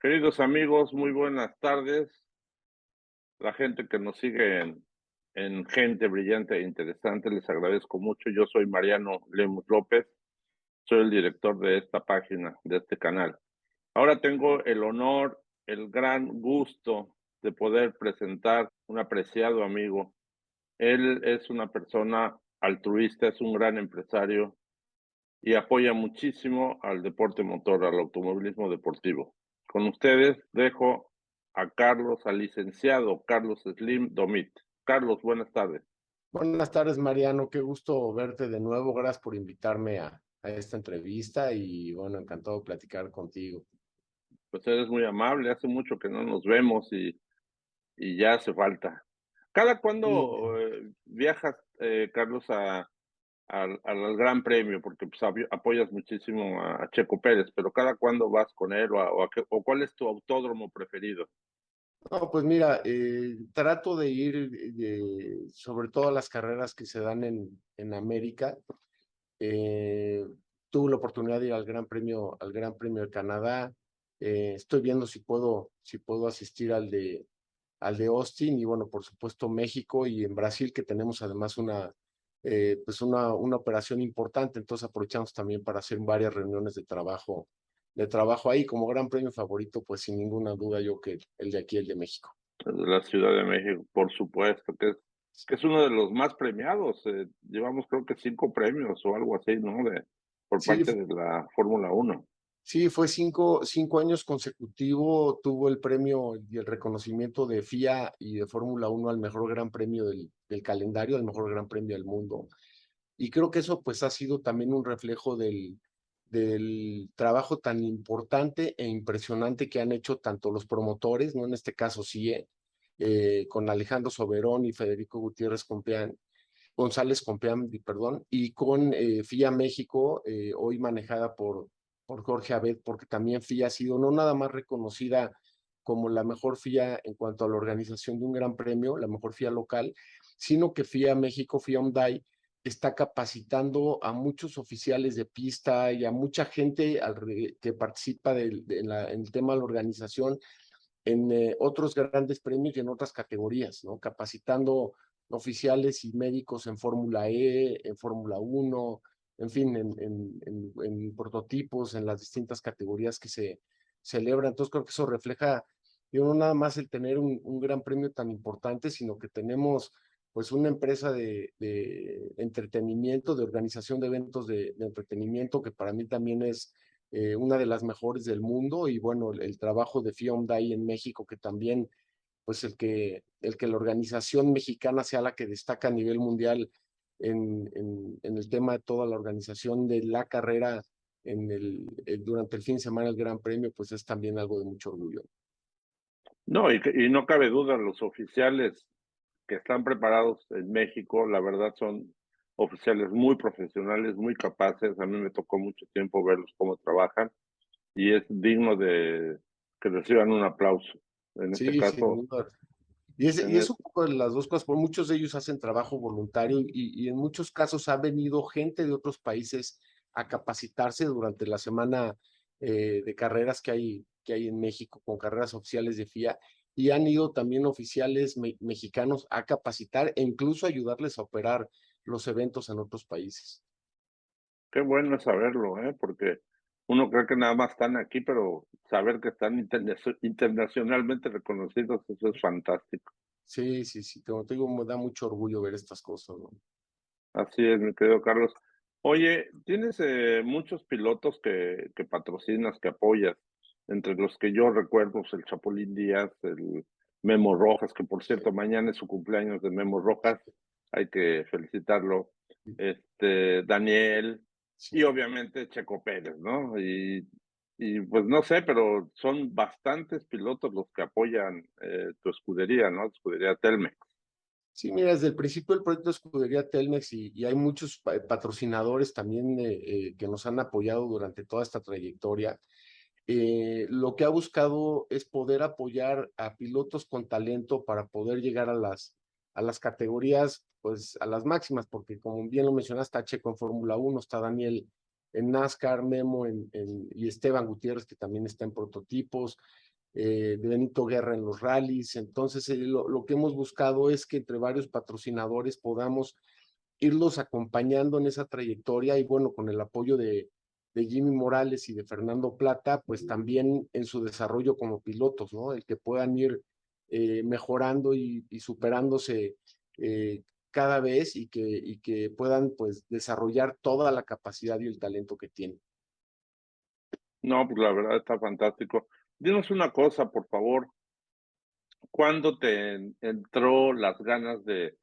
Queridos amigos, muy buenas tardes. La gente que nos sigue en Gente Brillante e Interesante, les agradezco mucho. Yo soy Mariano Lemus López, soy el director de esta página, de este canal. Ahora tengo el honor, el gran gusto de poder presentar un apreciado amigo. Él es una persona altruista, es un gran empresario y apoya muchísimo al deporte motor, al automovilismo deportivo. Con ustedes dejo a Carlos, al licenciado Carlos Slim Domit. Carlos, buenas tardes. Buenas tardes, Mariano. Qué gusto verte de nuevo. Gracias por invitarme a esta entrevista y bueno, encantado de platicar contigo. Pues eres muy amable, hace mucho que no nos vemos y ya hace falta. ¿Cada Sí, cuándo viajas, Carlos, al Gran Premio? Porque pues, apoyas muchísimo a Checo Pérez, pero ¿cada cuándo vas con él o cuál es tu autódromo preferido? no, pues mira, trato de ir sobre todo a las carreras que se dan en América. Eh, Tuve la oportunidad de ir al Gran Premio de Canadá. Estoy viendo si puedo asistir al de Austin y bueno, por supuesto México y en Brasil, que tenemos además una operación importante. Entonces aprovechamos también para hacer varias reuniones de trabajo ahí. Como gran premio favorito, pues sin ninguna duda yo que el de aquí, el de México. De la Ciudad de México, por supuesto, que es uno de los más premiados. Llevamos creo que 5 premios o algo así, ¿no? Por Sí, parte de la Fórmula Uno. sí, fue cinco años consecutivos, tuvo el premio y el reconocimiento de FIA y de Fórmula Uno al mejor gran premio del calendario, al mejor gran premio del mundo. Y creo que eso pues ha sido también un reflejo del trabajo tan importante e impresionante que han hecho tanto los promotores, ¿no? En este caso CIE, con Alejandro Soberón y Federico Gutiérrez González Compeán, perdón, y con FIA México, hoy manejada por Jorge Abed, porque también FIA ha sido no nada más reconocida como la mejor FIA en cuanto a la organización de un gran premio, la mejor FIA local, sino que FIA México, FIA Hyundai, está capacitando a muchos oficiales de pista y a mucha gente que participa en el tema de la organización en otros grandes premios y en otras categorías, ¿no? Capacitando oficiales y médicos en Fórmula E, en Fórmula Uno, en fin, en prototipos, en las distintas categorías que se celebran. Entonces creo que eso refleja, yo no nada más el tener un gran premio tan importante, sino que tenemos pues una empresa de entretenimiento, de organización de eventos de entretenimiento, que para mí también es una de las mejores del mundo. Y bueno, el trabajo de Hyundai en México, que también pues el que la organización mexicana sea la que destaca a nivel mundial en el tema de toda la organización de la carrera durante el fin de semana del Gran Premio, pues es también algo de mucho orgullo. No, y no cabe duda, los oficiales que están preparados en México, la verdad son oficiales muy profesionales, muy capaces. A mí me tocó mucho tiempo verlos cómo trabajan y es digno de que reciban un aplauso. En este Sí, sin caso, duda. Y es en un poco de las dos cosas, por muchos de ellos hacen trabajo voluntario y en muchos casos ha venido gente de otros países a capacitarse durante la semana de carreras que hay en México, con carreras oficiales de FIA, y han ido también oficiales mexicanos a capacitar e incluso ayudarles a operar los eventos en otros países. qué bueno es saberlo, ¿eh? Porque uno cree que nada más están aquí, pero saber que están internacionalmente reconocidos, eso es fantástico. Sí, sí, sí, como te digo, me da mucho orgullo ver estas cosas, ¿no? Así es, mi querido Carlos. Oye, tienes muchos pilotos que patrocinas, que apoyas, entre los que yo recuerdo, pues, el Chapulín Díaz, el Memo Rojas, que por Sí, cierto, mañana es su cumpleaños de Memo Rojas, hay que felicitarlo, sí, Daniel, y sí. obviamente Checo Pérez, ¿no? Y pues no sé, pero son bastantes pilotos los que apoyan tu escudería, ¿no? Escudería Telmex. Sí, mira, desde el principio del proyecto de Escudería Telmex y hay muchos patrocinadores también que nos han apoyado durante toda esta trayectoria. Lo que ha buscado es poder apoyar a pilotos con talento para poder llegar a las categorías, pues a las máximas, porque como bien lo mencionaste, está Checo en Fórmula 1, está Daniel en NASCAR, Memo y Esteban Gutiérrez, que también está en prototipos, de Benito Guerra en los rallies. Entonces, lo que hemos buscado es que entre varios patrocinadores podamos irlos acompañando en esa trayectoria y bueno, con el apoyo de Jimmy Morales y de Fernando Plata, pues también en su desarrollo como pilotos, ¿no? El que puedan ir mejorando y superándose cada vez y que puedan pues desarrollar toda la capacidad y el talento que tienen. No, pues la verdad está fantástico. Dinos una cosa, por favor. ¿Cuándo te entró las ganas de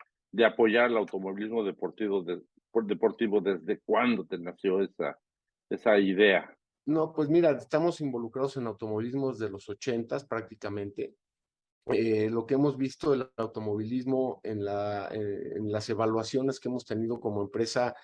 apoyar el automovilismo deportivo, deportivo? ¿Desde cuándo te nació esa idea? No, pues mira, estamos involucrados en automovilismo desde los 80 prácticamente. Lo que hemos visto del automovilismo en las evaluaciones que hemos tenido como empresa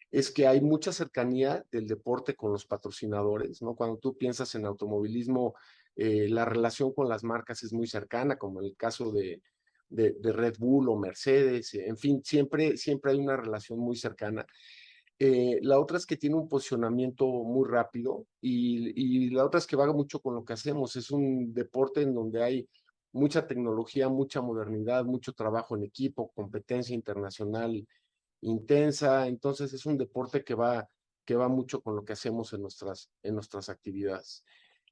es que hay mucha cercanía del deporte con los patrocinadores, ¿no? Cuando tú piensas en automovilismo, la relación con las marcas es muy cercana, como en el caso de Red Bull o Mercedes, en fin, siempre hay una relación muy cercana. La otra es que tiene un posicionamiento muy rápido y la otra es que va mucho con lo que hacemos. Es un deporte en donde hay mucha tecnología, mucha modernidad, mucho trabajo en equipo, competencia internacional intensa. Entonces es un deporte que va mucho con lo que hacemos en nuestras actividades.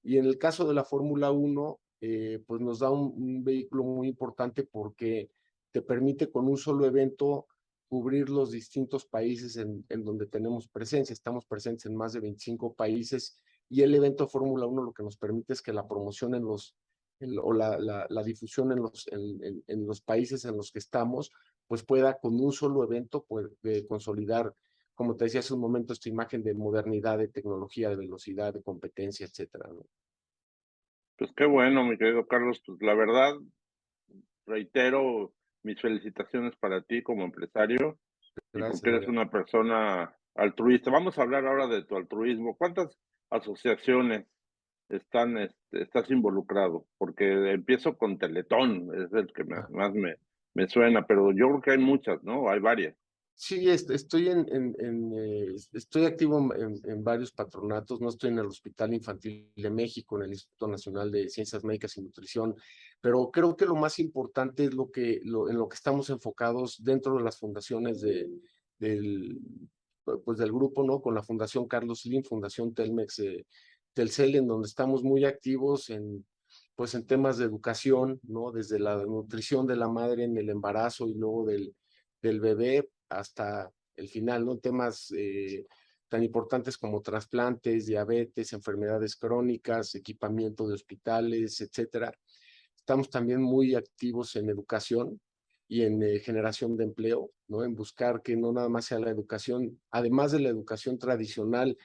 Y en el caso de la Fórmula 1, pues nos da un vehículo muy importante porque te permite con un solo evento cubrir los distintos países en donde tenemos presencia. Estamos presentes en más de 25 países y el evento Fórmula 1 lo que nos permite es que la promoción o la difusión en los países en los que estamos, pues pueda con un solo evento consolidar, como te decía hace un momento, esta imagen de modernidad, de tecnología, de velocidad, de competencia, etcétera, ¿no? Pues qué bueno, mi querido Carlos. Pues la verdad, reitero mis felicitaciones para ti como empresario y Gracias, porque eres María. una persona altruista. Vamos a hablar ahora de tu altruismo. ¿Cuántas asociaciones estás involucrado? Porque empiezo con Teletón, es el que más me suena, pero yo creo que hay muchas, ¿no? Hay varias. Sí, estoy activo en varios patronatos, no estoy en el Hospital Infantil de México, en el Instituto Nacional de Ciencias Médicas y Nutrición, pero creo que lo más importante es en lo que estamos enfocados dentro de las fundaciones del, pues del grupo, ¿no? Con la Fundación Carlos Slim, Fundación Telmex, Telcel, en donde estamos muy activos pues en temas de educación, ¿no? Desde la nutrición de la madre en el embarazo y luego del bebé hasta el final, ¿no? Temas tan importantes como trasplantes, diabetes, enfermedades crónicas, equipamiento de hospitales, etcétera. Estamos también muy activos en educación y en generación de empleo, ¿no? En buscar que no nada más sea la educación, además de la educación tradicional,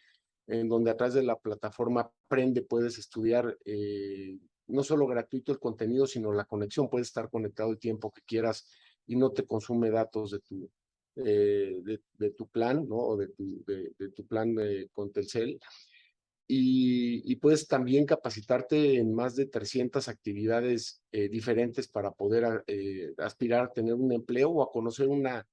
en donde a través de la plataforma Aprende puedes estudiar no solo gratuito el contenido, sino la conexión. Puedes estar conectado el tiempo que quieras y no te consume datos de tu plan, ¿no? O de tu plan con Telcel. Y puedes también capacitarte en más de 300 actividades diferentes para poder aspirar a tener un empleo o a conocer una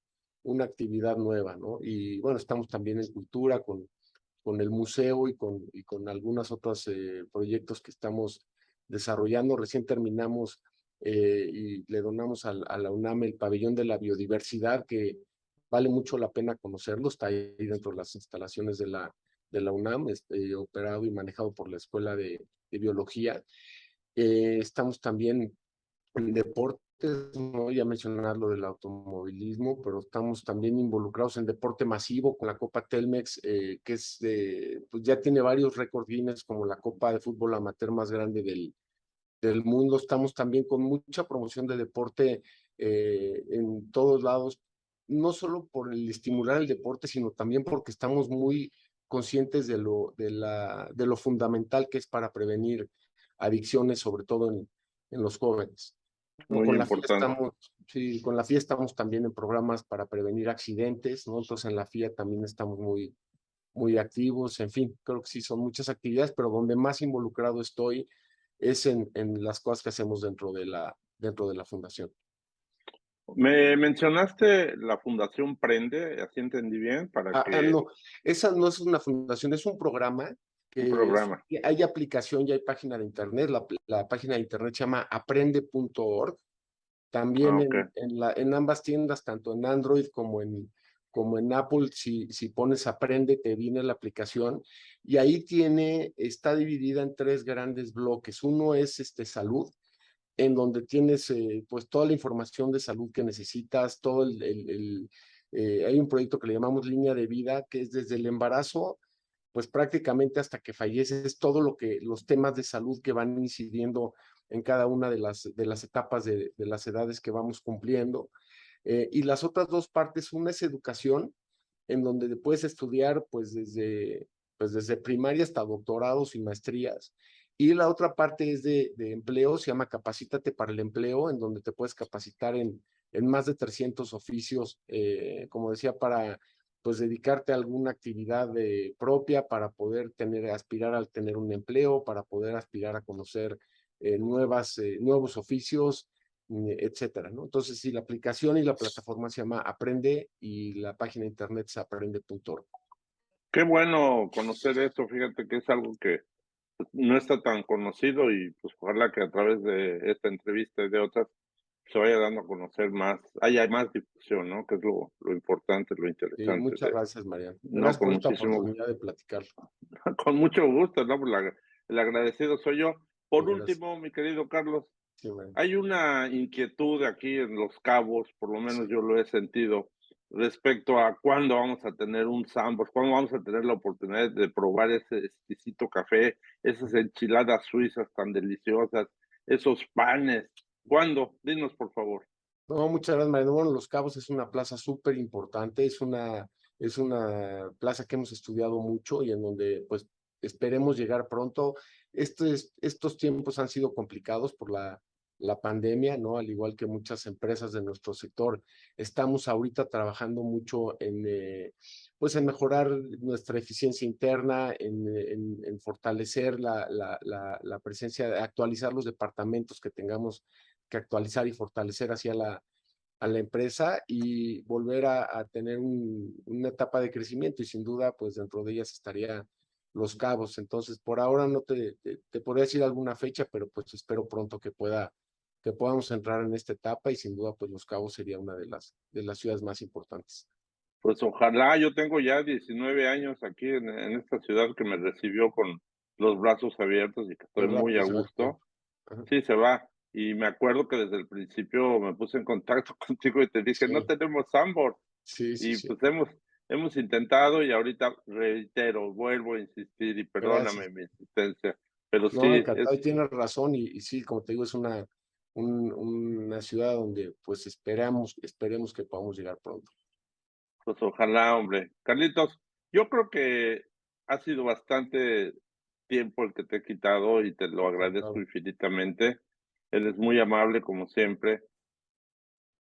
actividad nueva, ¿no? Y bueno, estamos también en cultura con el museo y con algunos otros proyectos que estamos desarrollando. Recién terminamos y le donamos a la UNAM el pabellón de la biodiversidad, que vale mucho la pena conocerlo. Está ahí dentro de las instalaciones de la UNAM, operado y manejado por la Escuela de Biología. Estamos también en deportes, no voy a mencionar lo del automovilismo, pero estamos también involucrados en deporte masivo con la Copa Telmex, que pues ya tiene varios récords Guinness como la Copa de Fútbol Amateur más grande del mundo. Estamos también con mucha promoción de deporte en todos lados, no solo por el estimular el deporte, sino también porque estamos muy conscientes de lo fundamental que es para prevenir adicciones, sobre todo en los jóvenes. ¿No? Muy importante. Sí, con la FIA estamos también en programas para prevenir accidentes, ¿no? Entonces en la FIA también estamos muy activos, en fin, creo que sí son muchas actividades, pero donde más involucrado estoy es en las cosas que hacemos dentro de la fundación. Me mencionaste la Fundación Prende, así entendí bien, para que No, esa no es una fundación, es un programa un que programa. hay aplicación y hay página de internet. La página de internet se llama aprende.org. Ah, También okey. en ambas tiendas, tanto en Android como en Apple, si pones Aprende, te viene la aplicación y ahí está dividida en tres grandes bloques. Uno es salud, en donde tienes pues toda la información de salud que necesitas, todo hay un proyecto que le llamamos línea de vida, que es desde el embarazo, pues prácticamente hasta que falleces, todo los temas de salud que van incidiendo en cada una de las etapas de las edades que vamos cumpliendo. Y las otras dos partes, una es educación, en donde puedes estudiar pues desde primaria hasta doctorados y maestrías. Y la otra parte es de empleo, se llama Capacítate para el Empleo, en donde te puedes capacitar en más de 300 oficios, como decía, para pues dedicarte a alguna actividad propia, para poder aspirar a tener un empleo, para poder aspirar a conocer nuevos oficios, etcétera, ¿no? Entonces, sí, la aplicación y la plataforma se llama Aprende y la página de internet es aprende.org. Qué bueno conocer esto, fíjate que es algo que no está tan conocido y, pues, ojalá que a través de esta entrevista y de otras se vaya dando a conocer más, haya más difusión, ¿no? Que es lo importante, lo Y interesante muchas gracias, Mariano. no, Gracias con por esta muchísimo oportunidad de platicar. con mucho gusto, ¿no? Pues el agradecido soy yo. Sí, Por gracias. último, mi querido Carlos, Sí, Mariano. hay una inquietud aquí en Los Cabos, por lo Sí, menos yo lo he sentido, respecto a cuándo vamos a tener un Sambors, cuándo vamos a tener la oportunidad de probar ese exquisito café, esas enchiladas suizas tan deliciosas, esos panes. ¿Cuándo? Dinos, por favor. no, muchas gracias, Mariano. Bueno, Los Cabos es una plaza súper importante, es una plaza que hemos estudiado mucho y en donde pues esperemos llegar pronto. Estos tiempos han sido complicados por la pandemia, ¿no? Al igual que muchas empresas de nuestro sector, estamos ahorita trabajando mucho pues en mejorar nuestra eficiencia interna, en fortalecer la presencia, actualizar los departamentos que tengamos que actualizar y fortalecer hacia a la empresa y volver a tener una etapa de crecimiento y sin duda, pues dentro de ellas estaría Los Cabos. Entonces, por ahora no te podría decir alguna fecha, pero pues espero pronto que podamos entrar en esta etapa y sin duda, pues Los Cabos sería una de las ciudades más importantes. Pues ojalá, yo tengo ya 19 años aquí en esta ciudad que me recibió con los brazos abiertos y que Qué estoy muy rápido a se va el tiempo. gusto. Ajá. Sí, se va. Y me acuerdo que desde el principio me puse en contacto contigo y te dije, no Sí, tenemos Sambor. sí, sí, Y sí. pues hemos intentado y ahorita reitero, vuelvo a insistir y Gracias. perdóname mi insistencia. Pero No, sí, encantado, y tienes razón, y sí, como te digo, es una ciudad donde pues esperemos que podamos llegar pronto. pues ojalá, hombre. Carlitos, yo creo que ha sido bastante tiempo el que te he quitado y te lo agradezco Encantado. infinitamente. Eres muy amable como siempre.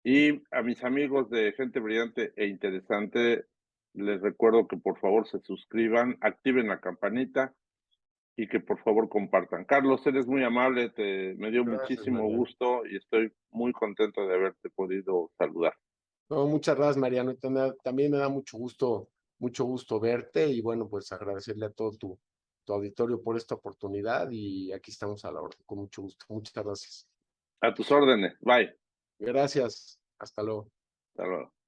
Y a mis amigos de Gente Brillante e Interesante, les recuerdo que por favor se suscriban, activen la campanita y que por favor compartan. Carlos, eres muy amable, me dio Gracias, muchísimo Mariano. gusto y estoy muy contento de haberte podido saludar. No, muchas gracias, Mariano. Y también me da mucho gusto verte y bueno, pues agradecerle a todo tu auditorio por esta oportunidad y aquí estamos a la orden, con mucho gusto. Muchas gracias. A tus órdenes. Bye. Gracias. Hasta luego. Hasta luego.